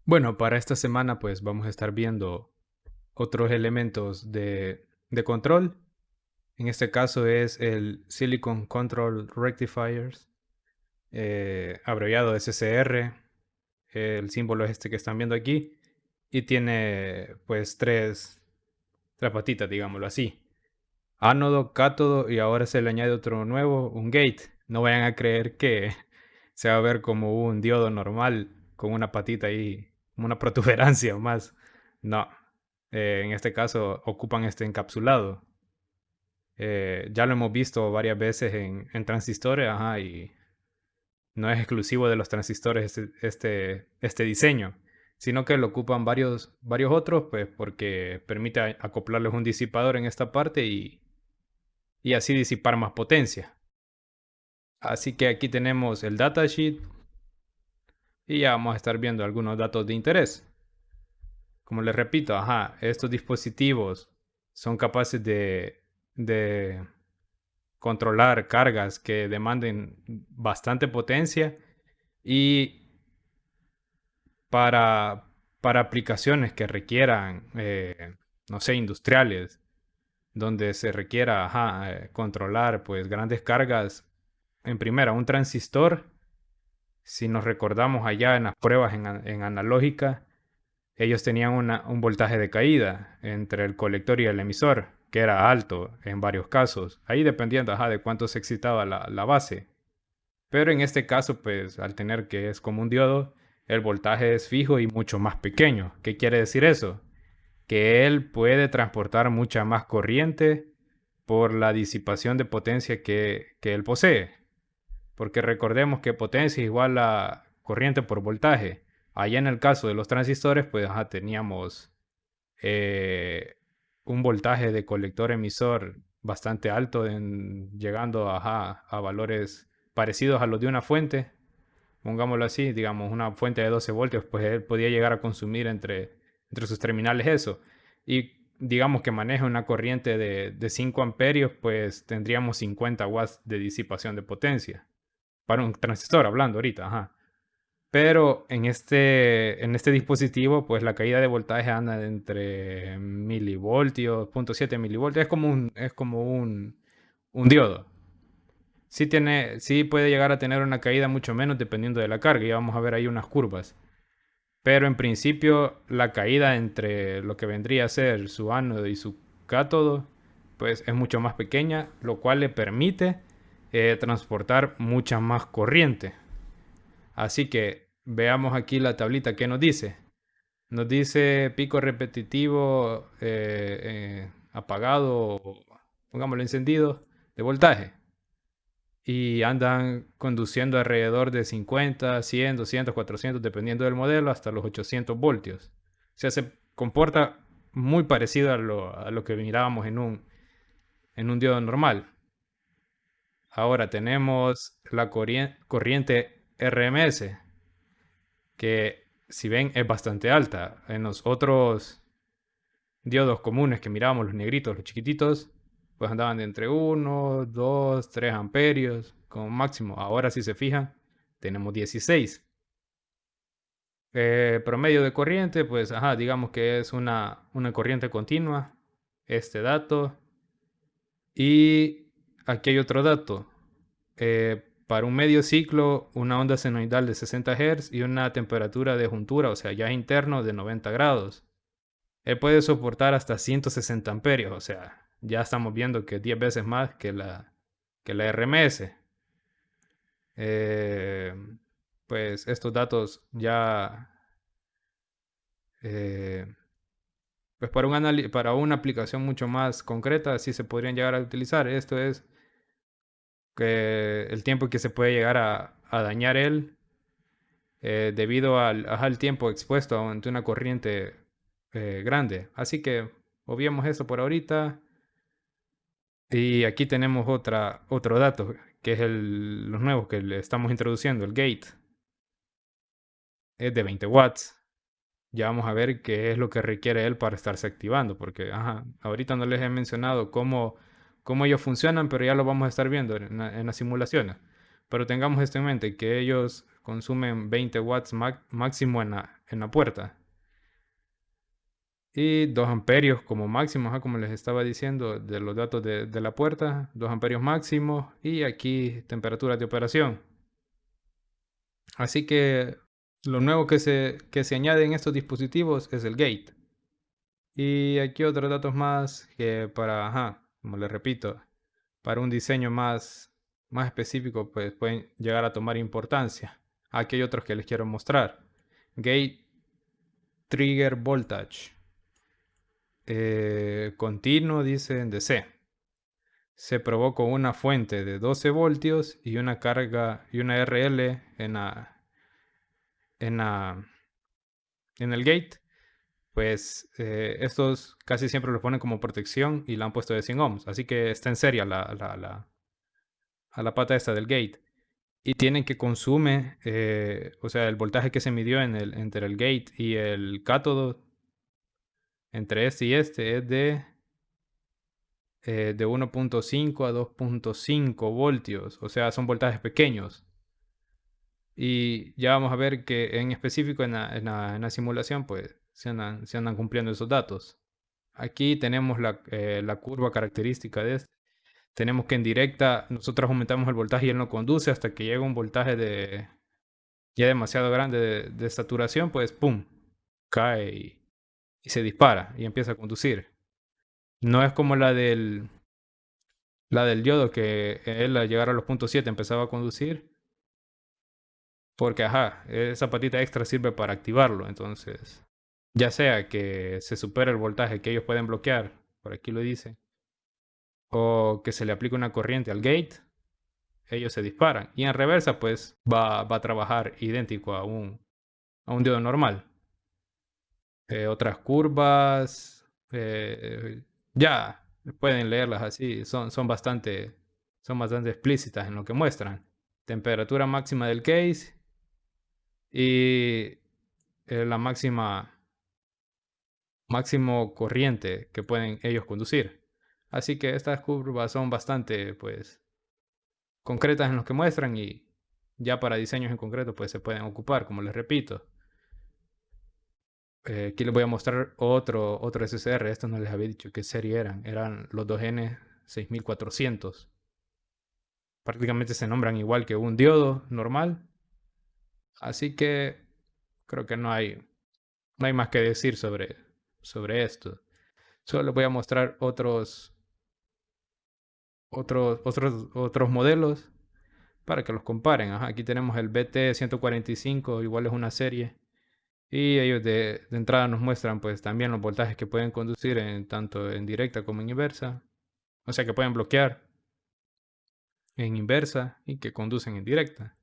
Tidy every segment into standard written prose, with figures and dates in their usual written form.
Bueno, para esta semana pues vamos a estar viendo otros elementos de control. En este caso es el Silicon Control Rectifiers, abreviado SCR. El símbolo es este que están viendo aquí y tiene pues tres patitas, digámoslo así. Ánodo, cátodo y ahora se le añade otro nuevo, un gate. No vayan a creer que se va a ver como un diodo normal con una patita ahí, como una protuberancia más. No, en este caso ocupan este encapsulado. Ya lo hemos visto varias veces en transistores, ajá, y no es exclusivo de los transistores este diseño, sino que lo ocupan varios otros, pues porque permite acoplarles un disipador en esta parte y así disipar más potencia. Así que aquí tenemos el datasheet y ya vamos a estar viendo algunos datos de interés. Como les repito, ajá, estos dispositivos son capaces de controlar cargas que demanden bastante potencia y para, para aplicaciones que requieran, no sé, industriales, donde se requiera ajá, controlar pues grandes cargas. En primera, un transistor, si nos recordamos allá en las pruebas en analógica, ellos tenían un voltaje de caída entre el colector y el emisor, que era alto en varios casos, ahí dependiendo ajá, de cuánto se excitaba la base. Pero en este caso, pues al tener que es como un diodo, el voltaje es fijo y mucho más pequeño. ¿Qué quiere decir eso? Que él puede transportar mucha más corriente por la disipación de potencia que él posee. Porque recordemos que potencia es igual a corriente por voltaje. Allá en el caso de los transistores, pues ajá, teníamos eh, un voltaje de colector emisor bastante alto, llegando ajá, a valores parecidos a los de una fuente. Pongámoslo así, digamos, una fuente de 12 voltios, pues él podía llegar a consumir entre sus terminales eso. Y digamos que maneja una corriente de 5 amperios, pues tendríamos 50 watts de disipación de potencia. Para un transistor, hablando ahorita, ajá. Pero en este dispositivo, pues la caída de voltaje anda entre milivoltios, 0.7 milivoltios. Es como un diodo. Sí puede llegar a tener una caída mucho menos dependiendo de la carga. Y vamos a ver ahí unas curvas. Pero en principio, la caída entre lo que vendría a ser su ánodo y su cátodo, pues es mucho más pequeña, lo cual le permite transportar mucha más corriente. Así que veamos aquí la tablita que nos dice. Nos dice pico repetitivo apagado, pongámoslo encendido, de voltaje. Y andan conduciendo alrededor de 50, 100, 200, 400, dependiendo del modelo, hasta los 800 voltios. O sea, se comporta muy parecido a lo que mirábamos en un diodo normal. Ahora tenemos la corriente RMS, que si ven es bastante alta. En los otros diodos comunes que mirábamos, los negritos, los chiquititos, pues andaban de entre 1, 2, 3 amperios como máximo. Ahora si se fijan, tenemos 16. Promedio de corriente, pues ajá, digamos que es una corriente continua, este dato. Y aquí hay otro dato. Para un medio ciclo, una onda senoidal de 60 Hz y una temperatura de juntura, o sea, ya interno, de 90 grados. Él puede soportar hasta 160 amperios, o sea, ya estamos viendo que es 10 veces más que la RMS. Eh, pues estos datos ya, eh, pues para una aplicación mucho más concreta, sí se podrían llegar a utilizar. Esto es que el tiempo que se puede llegar a dañar él debido al tiempo expuesto ante una corriente grande. Así que obviemos eso por ahorita. Y aquí tenemos otro dato, que es los nuevos que le estamos introduciendo, el gate. Es de 20 watts. Ya vamos a ver qué es lo que requiere él para estarse activando, porque ajá, ahorita no les he mencionado cómo ellos funcionan, pero ya lo vamos a estar viendo en las simulaciones. Pero tengamos esto en mente, que ellos consumen 20 watts máximo en la puerta. Y 2 amperios como máximo, como les estaba diciendo, de los datos de la puerta, 2 amperios máximo. Y aquí temperaturas de operación. Así que lo nuevo que se añade en estos dispositivos es el gate. Y aquí otros datos más que para, como les repito, para un diseño más específico, pues pueden llegar a tomar importancia. Aquí hay otros que les quiero mostrar. Gate Trigger Voltage. Continuo, dicen DC. Se probó con una fuente de 12 voltios y una carga y una RL en, la, en el gate. Pues estos casi siempre los ponen como protección y la han puesto de 100 ohms. Así que está en serie a la pata esta del gate. Y tienen que consume, o sea, el voltaje que se midió entre el gate y el cátodo, entre este y este, es de 1.5 a 2.5 voltios. O sea, son voltajes pequeños. Y ya vamos a ver que en específico en la simulación, pues se andan cumpliendo esos datos. Aquí tenemos la curva característica de este. Tenemos que en directa nosotros aumentamos el voltaje y él no conduce hasta que llega un voltaje ya demasiado grande de saturación, pues ¡pum! Cae y se dispara y empieza a conducir. No es como la del diodo que él al llegar a los puntos 7 empezaba a conducir. Porque, esa patita extra sirve para activarlo. Entonces, ya sea que se supere el voltaje que ellos pueden bloquear, por aquí lo dice, o que se le aplique una corriente al gate, ellos se disparan. Y en reversa, pues va a trabajar idéntico a un diodo normal. Otras curvas, ya pueden leerlas así, son bastante explícitas en lo que muestran. Temperatura máxima del case y la máximo corriente que pueden ellos conducir. Así que estas curvas son bastante, pues, concretas en lo que muestran y ya para diseños en concreto, pues se pueden ocupar, como les repito. Aquí les voy a mostrar otro SSR. Estos no les había dicho qué serie eran. Eran los 2N 6400. Prácticamente se nombran igual que un diodo normal. Así que creo que no hay más que decir sobre esto. Solo les voy a mostrar otros modelos para que los comparen. Aquí tenemos el BT145, igual es una serie. Y ellos de entrada nos muestran pues también los voltajes que pueden conducir tanto en directa como en inversa. O sea que pueden bloquear en inversa y que conducen en directa.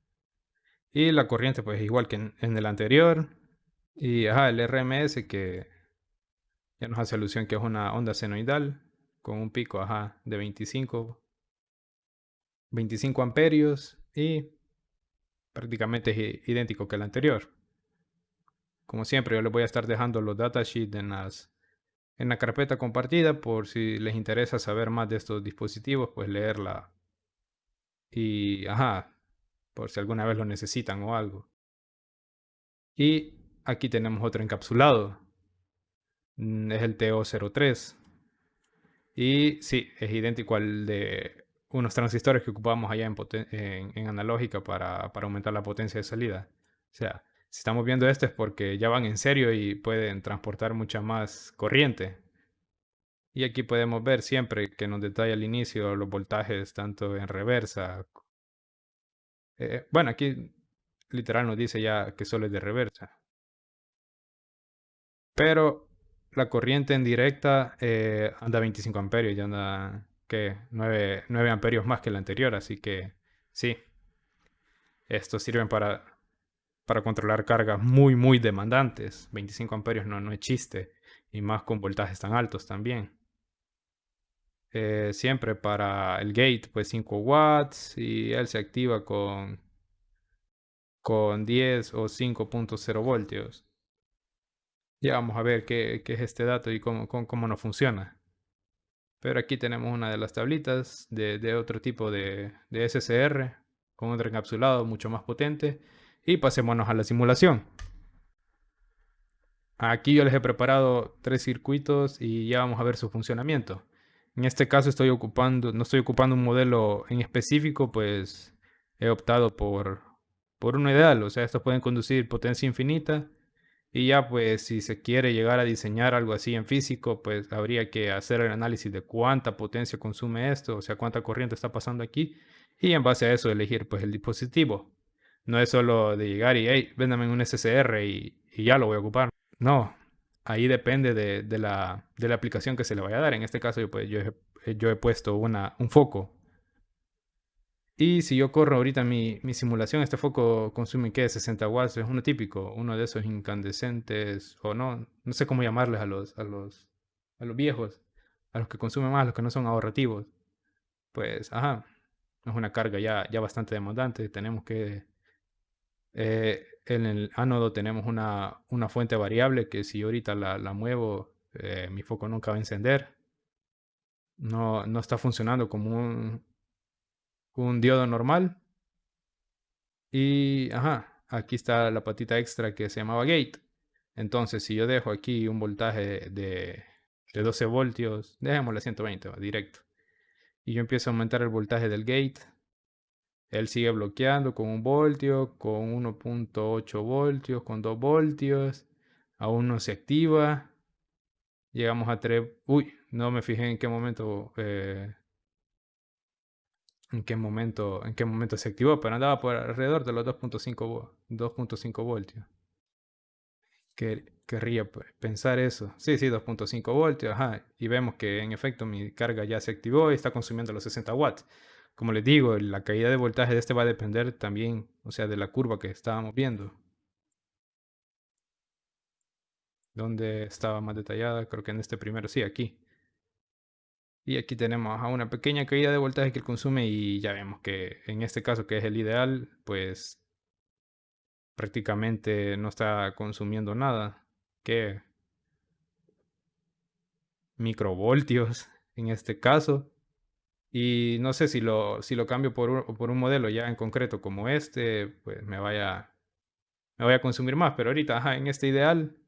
Y la corriente pues igual que en el anterior. Y el RMS que ya nos hace alusión que es una onda senoidal con un pico de 25 amperios y prácticamente es idéntico que el anterior. Como siempre, yo les voy a estar dejando los datasheets en la carpeta compartida por si les interesa saber más de estos dispositivos, pues leerla y por si alguna vez lo necesitan o algo. Y aquí tenemos otro encapsulado, es el TO03 y sí, es idéntico al de unos transistores que ocupamos allá en analógica para aumentar la potencia de salida. O sea, si estamos viendo esto es porque ya van en serio y pueden transportar mucha más corriente. Y aquí podemos ver siempre que nos detalla al inicio los voltajes tanto en reversa. Bueno, aquí literal nos dice ya que solo es de reversa. Pero la corriente en directa anda 25 amperios, ya anda que 9 amperios más que la anterior. Así que sí, estos sirven para controlar cargas muy demandantes. 25 amperios no es chiste. Y más con voltajes tan altos también. Siempre para el gate, pues 5 watts y él se activa con 10 o 5.0 voltios. Ya vamos a ver qué es este dato y cómo no funciona. Pero aquí tenemos una de las tablitas de otro tipo de SSR. con otro encapsulado mucho más potente. Y pasémonos a la simulación. Aquí yo les he preparado 3 circuitos y ya vamos a ver su funcionamiento. En este caso no estoy ocupando un modelo en específico, pues he optado por uno ideal. O sea, estos pueden conducir potencia infinita. Y ya pues si se quiere llegar a diseñar algo así en físico, pues habría que hacer el análisis de cuánta potencia consume esto, o sea, cuánta corriente está pasando aquí. Y en base a eso elegir pues el dispositivo. No es solo de llegar y, hey, véndame un SSR y ya lo voy a ocupar. No, ahí depende de la aplicación que se le vaya a dar. En este caso yo he puesto un foco. Y si yo corro ahorita mi simulación, este foco consume, ¿qué? 60 watts, es uno típico, uno de esos incandescentes, o no sé cómo llamarles a los viejos, a los que consumen más, a los que no son ahorrativos. Pues, ajá, es una carga ya bastante demandante. En el ánodo tenemos una fuente variable que si yo ahorita la muevo, mi foco nunca va a encender. No está funcionando como un diodo normal. Y, ajá, aquí está la patita extra que se llamaba gate. Entonces, si yo dejo aquí un voltaje de 12 voltios, dejémosle 120, va, directo. Y yo empiezo a aumentar el voltaje del gate. Él sigue bloqueando con 1 voltio, con 1.8 voltios, con 2 voltios. Aún no se activa. Llegamos a 3. Uy, no me fijé en qué momento se activó, pero andaba por alrededor de los 2.5 voltios. Querría pensar eso. Sí, sí, 2.5 voltios, ajá. Y vemos que en efecto mi carga ya se activó y está consumiendo los 60 watts. Como les digo, la caída de voltaje de este va a depender también, o sea, de la curva que estábamos viendo. Donde estaba más detallada, creo que en este primero, sí, aquí. Y aquí tenemos a una pequeña caída de voltaje que él consume y ya vemos que en este caso, que es el ideal, pues prácticamente no está consumiendo nada. Que microvoltios en este caso. Y no sé si lo cambio por un modelo ya en concreto como este, pues me vaya a consumir más. Pero ahorita, ajá, en este ideal,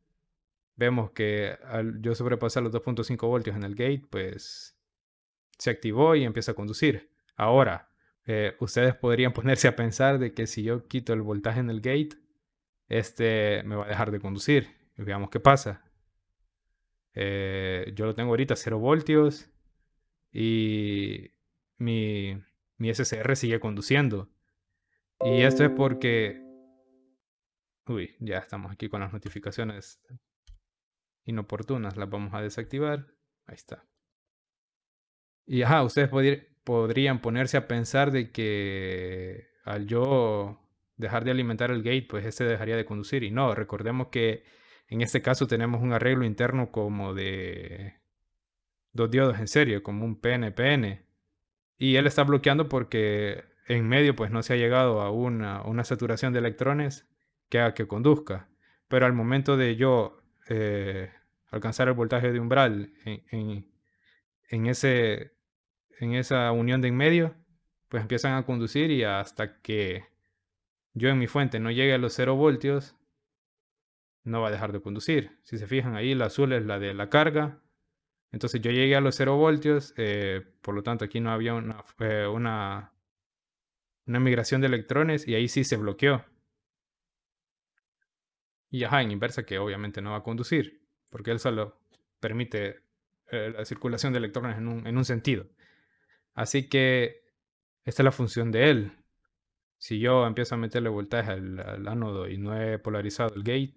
vemos que al yo sobrepasar los 2.5 voltios en el gate, pues se activó y empieza a conducir. Ahora, ustedes podrían ponerse a pensar de que si yo quito el voltaje en el gate, este me va a dejar de conducir. Y veamos qué pasa. Yo lo tengo ahorita a 0 voltios y mi, mi SSR sigue conduciendo. Y esto es porque... Uy, ya estamos aquí con las notificaciones inoportunas. Las vamos a desactivar. Ahí está. Y ajá, ustedes podrían ponerse a pensar de que al yo dejar de alimentar el gate, pues este dejaría de conducir. Y no, recordemos que en este caso tenemos un arreglo interno como de 2 diodos en serie, como un PNPN. Y él está bloqueando porque en medio pues no se ha llegado a una saturación de electrones que haga que conduzca. Pero al momento de yo alcanzar el voltaje de umbral en ese, en esa unión de en medio, pues empiezan a conducir y hasta que yo en mi fuente no llegue a los 0 voltios, no va a dejar de conducir. Si se fijan ahí, la azul es la de la carga. Entonces yo llegué a los 0 voltios, por lo tanto aquí no había una migración de electrones y ahí sí se bloqueó. Y ajá, en inversa que obviamente no va a conducir, porque él solo permite la circulación de electrones en un sentido. Así que esta es la función de él. Si yo empiezo a meterle voltaje al ánodo y no he polarizado el gate,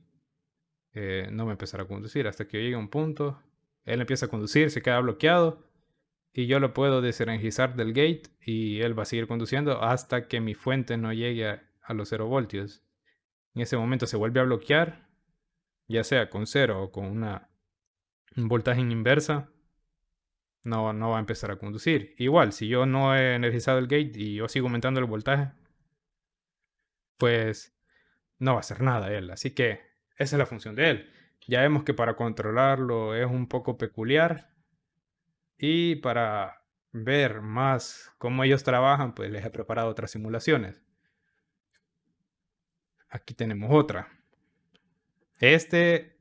no me empezará a conducir hasta que llegue a un punto. Él empieza a conducir, se queda bloqueado y yo lo puedo desenergizar del gate y él va a seguir conduciendo hasta que mi fuente no llegue a los 0 voltios. En ese momento se vuelve a bloquear, ya sea con 0 o con un voltaje en inversa, no va a empezar a conducir. Igual, si yo no he energizado el gate y yo sigo aumentando el voltaje, pues no va a hacer nada él. Así que esa es la función de él. Ya vemos que para controlarlo es un poco peculiar y para ver más cómo ellos trabajan, pues les he preparado otras simulaciones. Aquí tenemos otra. Este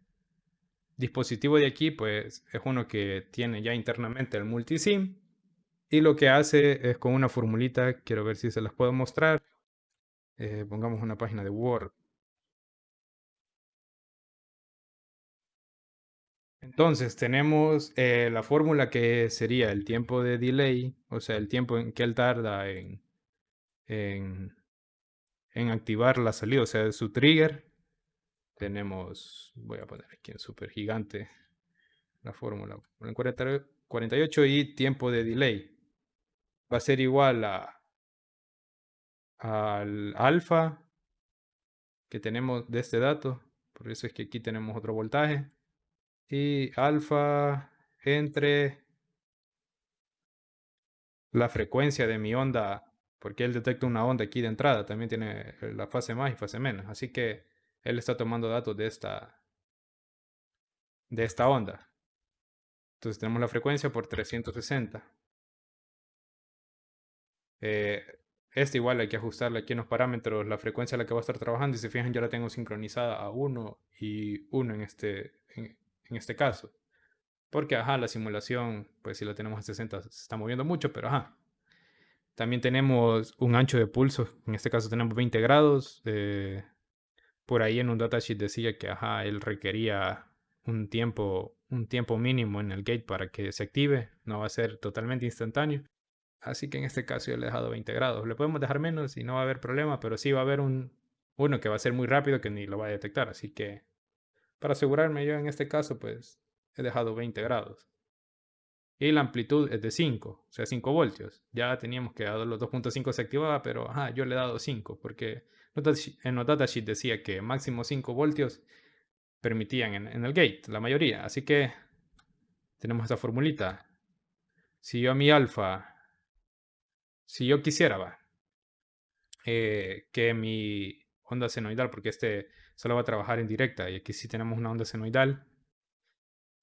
dispositivo de aquí, pues es uno que tiene ya internamente el multisim y lo que hace es con una formulita, quiero ver si se las puedo mostrar. Pongamos una página de Word. Entonces tenemos la fórmula que sería el tiempo de delay, o sea, el tiempo en que él tarda en, en activar la salida, o sea, su trigger. Tenemos, voy a poner aquí en super gigante la fórmula, en 48 y tiempo de delay. Va a ser igual al alfa que tenemos de este dato, por eso es que aquí tenemos otro voltaje, y alfa entre la frecuencia de mi onda, porque él detecta una onda aquí de entrada, también tiene la fase más y fase menos, así que él está tomando datos de esta onda. Entonces tenemos la frecuencia por 360. Eh, este igual hay que ajustarle aquí en los parámetros la frecuencia a la que va a estar trabajando y si fijan yo la tengo sincronizada a 1 y 1 en este caso. Porque ajá, la simulación pues si la tenemos a 60 se está moviendo mucho, pero ajá. También tenemos un ancho de pulso, en este caso tenemos 20 grados. Por ahí en un datasheet decía que ajá, él requería un tiempo mínimo en el gate para que se active, no va a ser totalmente instantáneo. Así que en este caso yo le he dejado 20 grados. Le podemos dejar menos y no va a haber problema, pero sí va a haber uno que va a ser muy rápido que ni lo va a detectar. Así que para asegurarme yo en este caso, pues he dejado 20 grados. Y la amplitud es de 5, o sea, 5 voltios. Ya teníamos que los 2.5 se activaba, pero ajá, yo le he dado 5 porque en los datasheets decía que máximo 5 voltios permitían en el gate, la mayoría. Así que tenemos esta formulita. Si yo a mi alfa, si yo quisiera, va, que mi onda senoidal, porque este solo va a trabajar en directa y aquí sí tenemos una onda senoidal.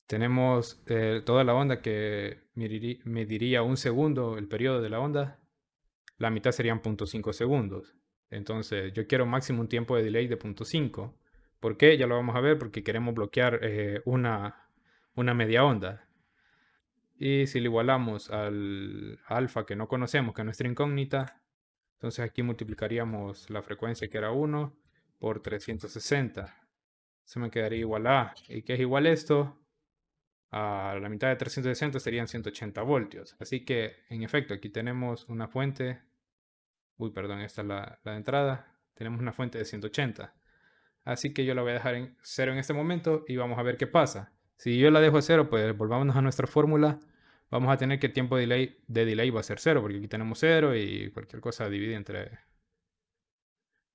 Tenemos toda la onda que mediría un segundo el periodo de la onda. La mitad serían 0.5 segundos. Entonces yo quiero máximo un tiempo de delay de 0.5. ¿Por qué? Ya lo vamos a ver porque queremos bloquear una media onda. Y si le igualamos al alfa que no conocemos, que es nuestra incógnita, entonces aquí multiplicaríamos la frecuencia que era 1 por 360. Se me quedaría igual a. ¿Y qué es igual esto? A la mitad de 360 serían 180 voltios. Así que, en efecto, aquí tenemos una fuente. Uy, perdón, esta es la de entrada. Tenemos una fuente de 180. Así que yo la voy a dejar en 0 en este momento y vamos a ver qué pasa. Si yo la dejo a 0, pues volvámonos a nuestra fórmula. Vamos a tener que el tiempo de delay va a ser 0, porque aquí tenemos 0 y cualquier cosa dividida entre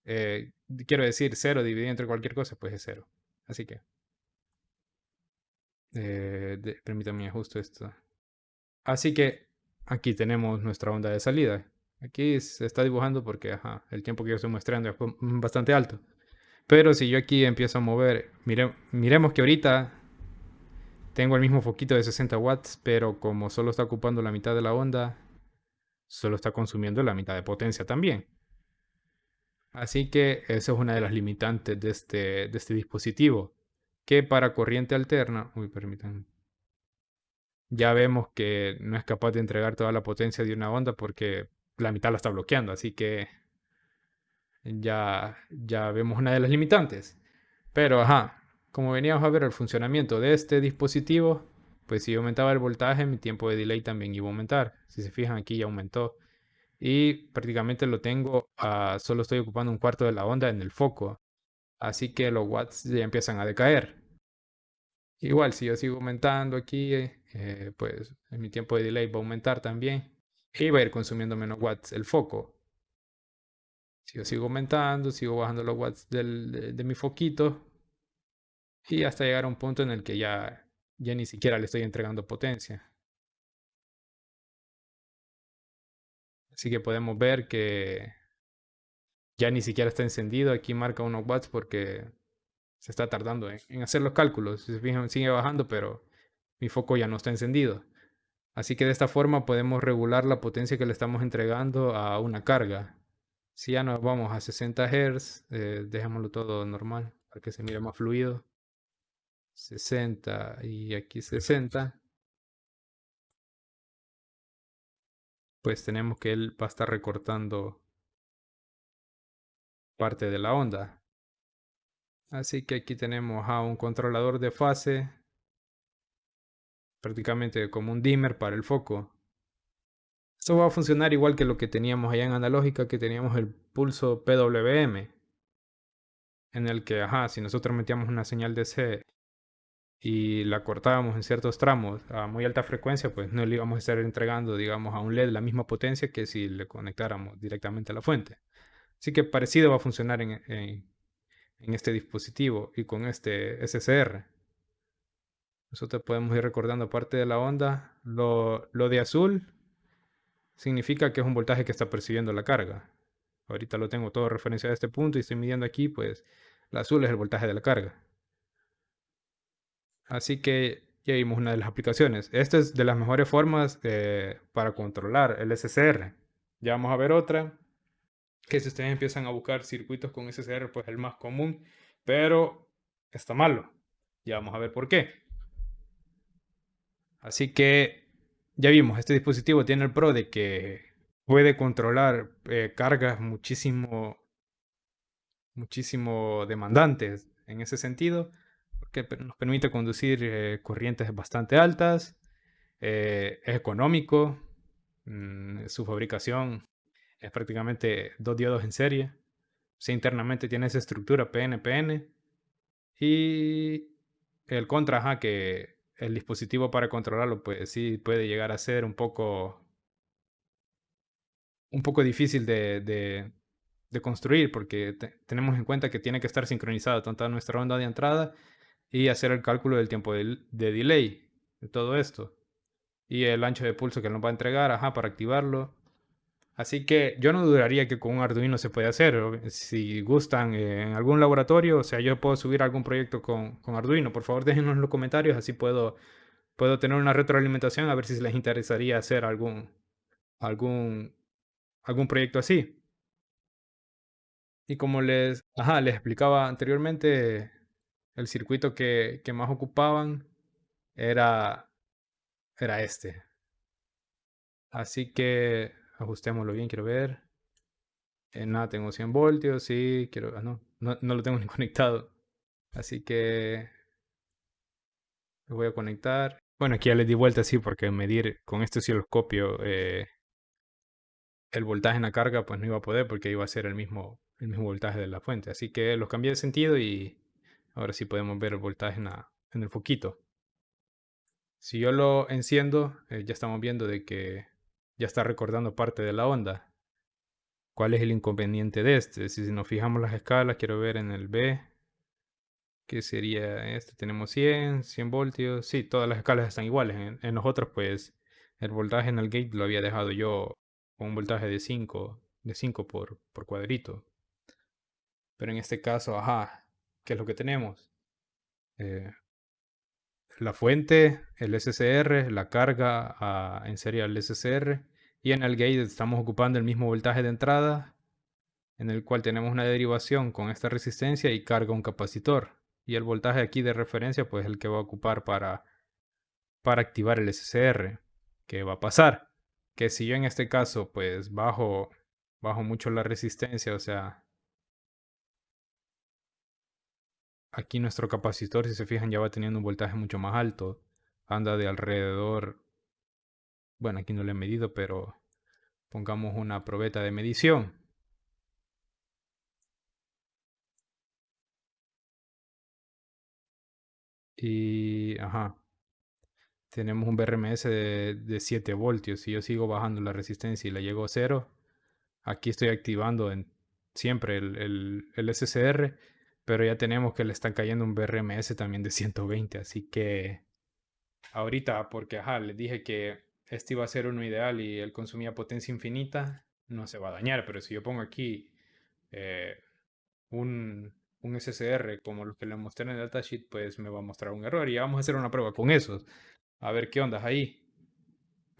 eh, quiero decir 0 dividido entre cualquier cosa, pues es 0. Así que, permítanme ajusto esto. Así que aquí tenemos nuestra onda de salida. Aquí se está dibujando porque ajá, el tiempo que yo estoy mostrando es bastante alto. Pero si yo aquí empiezo a mover, miremos que ahorita tengo el mismo foquito de 60 watts, pero como solo está ocupando la mitad de la onda, solo está consumiendo la mitad de potencia también. Así que eso es una de las limitantes de este dispositivo, que para corriente alterna, uy, permítanme, ya vemos que no es capaz de entregar toda la potencia de una onda porque la mitad la está bloqueando, así que ya vemos una de las limitantes. Pero, ajá, como veníamos a ver el funcionamiento de este dispositivo, pues si aumentaba el voltaje, mi tiempo de delay también iba a aumentar. Si se fijan aquí ya aumentó. Y prácticamente lo tengo, solo estoy ocupando un cuarto de la onda en el foco. Así que los watts ya empiezan a decaer. Igual, si yo sigo aumentando aquí, pues mi tiempo de delay va a aumentar también. Y va a ir consumiendo menos watts el foco. Si yo sigo aumentando, sigo bajando los watts de mi foquito. Y hasta llegar a un punto en el que ya ni siquiera le estoy entregando potencia. Así que podemos ver que ya ni siquiera está encendido. Aquí marca unos watts porque se está tardando en hacer los cálculos. Si se fijan, sigue bajando, pero mi foco ya no está encendido. Así que de esta forma podemos regular la potencia que le estamos entregando a una carga. Si ya nos vamos a 60 Hz, dejémoslo todo normal para que se mire más fluido. 60 y aquí 60. Pues tenemos que él va a estar recortando parte de la onda. Así que aquí tenemos a un controlador de fase, prácticamente como un dimmer para el foco. Esto va a funcionar igual que lo que teníamos allá en analógica, que teníamos el pulso PWM, en el que, si nosotros metíamos una señal DC y la cortábamos en ciertos tramos a muy alta frecuencia, pues no le íbamos a estar entregando, digamos, a un LED la misma potencia que si le conectáramos directamente a la fuente. Así que parecido va a funcionar en este dispositivo y con este SCR. Nosotros podemos ir recordando parte de la onda. Lo de azul significa que es un voltaje que está percibiendo la carga. Ahorita lo tengo todo referenciado a este punto y estoy midiendo aquí, pues el azul es el voltaje de la carga. Así que ya vimos una de las aplicaciones. Esta es de las mejores formas para controlar el SCR. Ya vamos a ver otra, que si ustedes empiezan a buscar circuitos con SCR, pues el más común, pero está malo. Ya vamos a ver por qué. Así que ya vimos, este dispositivo tiene el pro de que puede controlar cargas muchísimo demandantes en ese sentido, porque nos permite conducir corrientes bastante altas, es económico, su fabricación es prácticamente dos diodos en serie, o sea, internamente tiene esa estructura PN-PN y el contra, que el dispositivo para controlarlo, pues sí puede llegar a ser un poco difícil de construir, porque tenemos en cuenta que tiene que estar sincronizada tanto nuestra onda de entrada y hacer el cálculo del tiempo de delay de todo esto. Y el ancho de pulso que nos va a entregar, para activarlo. Así que yo no dudaría que con un Arduino se puede hacer. Si gustan en algún laboratorio, o sea, yo puedo subir algún proyecto con Arduino. Por favor, déjenos en los comentarios, así puedo tener una retroalimentación a ver si les interesaría hacer algún, algún proyecto así. Y como les explicaba anteriormente, el circuito que más ocupaban era, era este. Así que ajustémoslo bien, quiero ver. Nada, tengo 100 voltios, sí, quiero, no lo tengo ni conectado. Así que lo voy a conectar. Bueno, aquí ya les di vuelta, sí, porque medir con este osciloscopio el voltaje en la carga, pues no iba a poder porque iba a ser el mismo voltaje de la fuente. Así que los cambié de sentido y ahora sí podemos ver el voltaje en el foquito. Si yo lo enciendo, ya estamos viendo de que ya está recordando parte de la onda. ¿Cuál es el inconveniente de este? Si nos fijamos las escalas, quiero ver en el B, que sería este, tenemos 100 voltios. Sí, todas las escalas están iguales. En los otros, pues, el voltaje en el gate lo había dejado yo con un voltaje de cinco por cuadrito. Pero en este caso, ¿qué es lo que tenemos? Eh, la fuente, el SCR, la carga en serie al SCR. Y en el gate estamos ocupando el mismo voltaje de entrada, en el cual tenemos una derivación con esta resistencia y carga un capacitor. Y el voltaje aquí de referencia, pues el que va a ocupar para activar el SCR. ¿Qué va a pasar? Que si yo en este caso, pues bajo mucho la resistencia, o sea, aquí nuestro capacitor, si se fijan, ya va teniendo un voltaje mucho más alto. Anda de alrededor, bueno, aquí no lo he medido, pero pongamos una probeta de medición. Y, tenemos un BRMS de 7 voltios. Si yo sigo bajando la resistencia y la llego a cero, aquí estoy activando siempre el SCR, pero ya tenemos que le está cayendo un BRMS también de 120. Así que ahorita, porque les dije que este iba a ser uno ideal y él consumía potencia infinita, no se va a dañar. Pero si yo pongo aquí eh, un SCR como los que le mostré en el datasheet, pues me va a mostrar un error. Y vamos a hacer una prueba con esos. A ver qué onda ahí.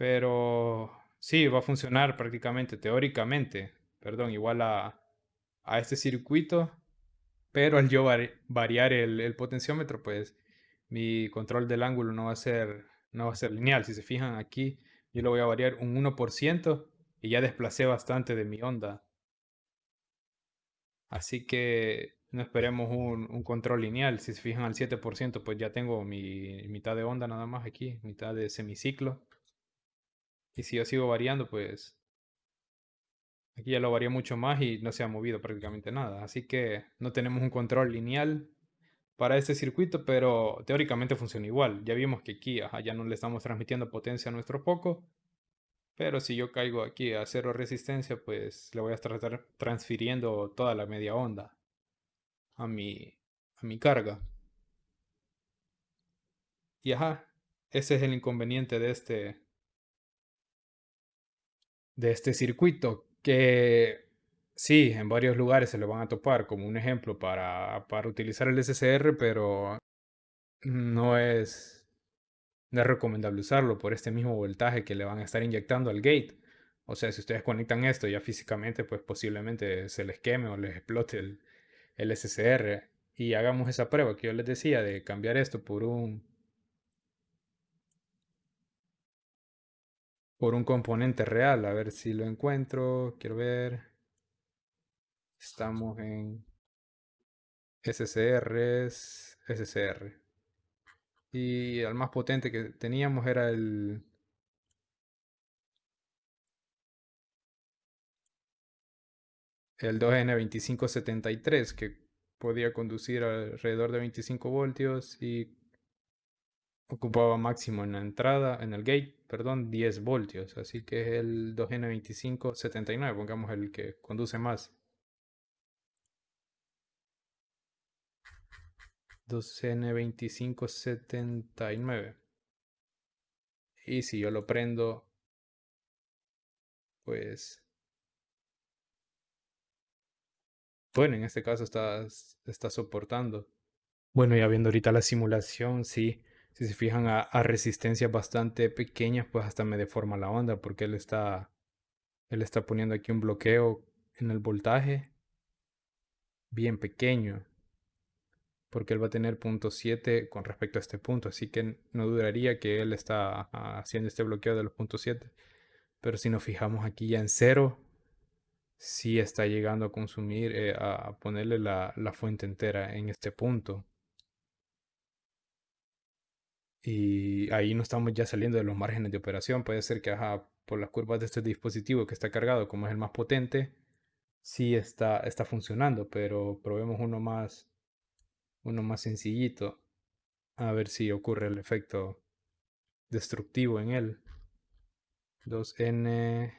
Pero sí, va a funcionar prácticamente, teóricamente, perdón, igual a este circuito, pero al yo variar el potenciómetro, pues mi control del ángulo no va a ser lineal. Si se fijan aquí, yo lo voy a variar un 1% y ya desplacé bastante de mi onda. Así que no esperemos un control lineal. Si se fijan al 7%, pues ya tengo mi mitad de onda nada más aquí, mitad de semiciclo. Y si yo sigo variando, pues aquí ya lo varía mucho más y no se ha movido prácticamente nada. Así que no tenemos un control lineal para este circuito, pero teóricamente funciona igual. Ya vimos que aquí ya no le estamos transmitiendo potencia a nuestro foco, pero si yo caigo aquí a cero resistencia, pues le voy a estar transfiriendo toda la media onda a a mi carga. Y ese es el inconveniente de este circuito, que sí, en varios lugares se lo van a topar como un ejemplo para utilizar el SSR, pero no es, no es recomendable usarlo por este mismo voltaje que le van a estar inyectando al gate. O sea, si ustedes conectan esto ya físicamente, pues posiblemente se les queme o les explote el SSR. Y hagamos esa prueba que yo les decía de cambiar esto por un componente real. A ver si lo encuentro. Quiero ver. Estamos en SCR. Y el más potente que teníamos era el 2N2573, que podía conducir alrededor de 25 voltios y ocupaba máximo en la entrada, en el gate, perdón, 10 voltios. Así que es el 2N2579, pongamos el que conduce más. 2N2579. Y si yo lo prendo, pues, bueno, en este caso está soportando. Bueno, ya viendo ahorita la simulación, sí, si se fijan a resistencias bastante pequeñas, pues hasta me deforma la onda porque él está poniendo aquí un bloqueo en el voltaje bien pequeño, porque él va a tener punto 7 con respecto a este punto, así que no dudaría que él está haciendo este bloqueo de los puntos 7. Pero si nos fijamos aquí ya en cero, sí está llegando a consumir, a ponerle la fuente entera en este punto. Y ahí no estamos ya saliendo de los márgenes de operación. Puede ser que, por las curvas de este dispositivo que está cargado, como es el más potente, sí está funcionando, pero probemos uno más sencillito, a ver si ocurre el efecto destructivo en él. 2N,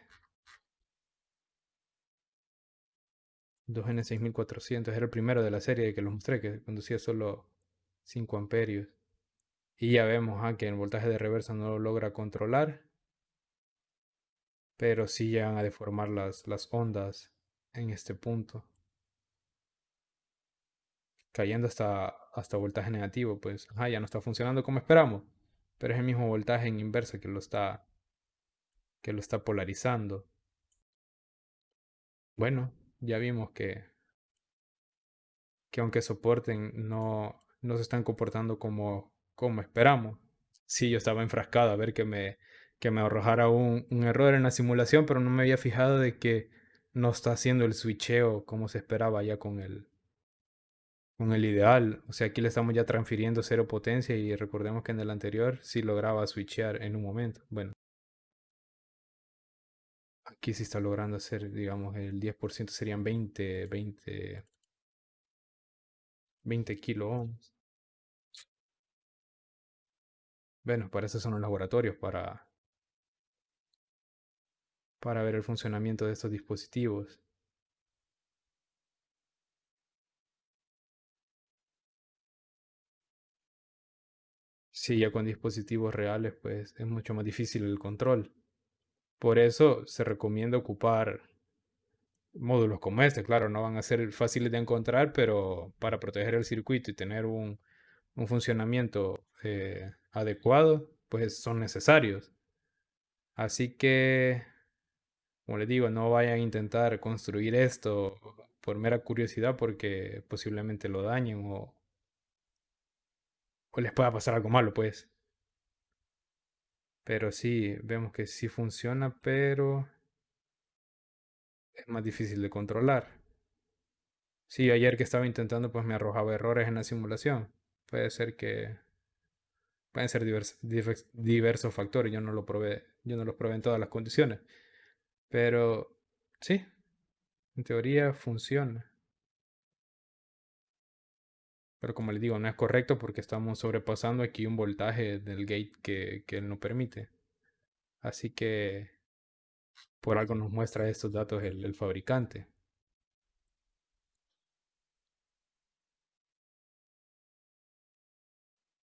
2N6400 era el primero de la serie que los mostré, que conducía solo 5 amperios. Y ya vemos que el voltaje de reversa no lo logra controlar, pero sí llegan a deformar las ondas en este punto, cayendo hasta voltaje negativo, pues ya no está funcionando como esperamos, pero es el mismo voltaje en inversa que lo está polarizando. Bueno, ya vimos que aunque soporten, no se están comportando como esperamos. Sí, yo estaba enfrascado a ver que me arrojara un error en la simulación, pero no me había fijado de que no está haciendo el switcheo como se esperaba ya con el ideal. O sea, aquí le estamos ya transfiriendo cero potencia y recordemos que en el anterior sí lograba switchear en un momento. Bueno, aquí sí está logrando hacer, digamos, el 10% serían 20 kilo ohms. Bueno, para eso son los laboratorios, para ver el funcionamiento de estos dispositivos. Sí, ya con dispositivos reales, pues es mucho más difícil el control. Por eso se recomienda ocupar módulos como este. Claro, no van a ser fáciles de encontrar, pero para proteger el circuito y tener un funcionamiento adecuado, pues son necesarios. Así que, como les digo, no vayan a intentar construir esto por mera curiosidad porque posiblemente lo dañen o les pueda pasar algo malo, pues. Pero sí, vemos que sí funciona, pero es más difícil de controlar. Sí, ayer que estaba intentando, pues me arrojaba errores en la simulación. Puede ser que pueden ser diversos factores. Yo no los probé en todas las condiciones. Pero sí, en teoría funciona. Pero como les digo, no es correcto porque estamos sobrepasando aquí un voltaje del gate que él no permite. Así que por algo nos muestra estos datos el fabricante.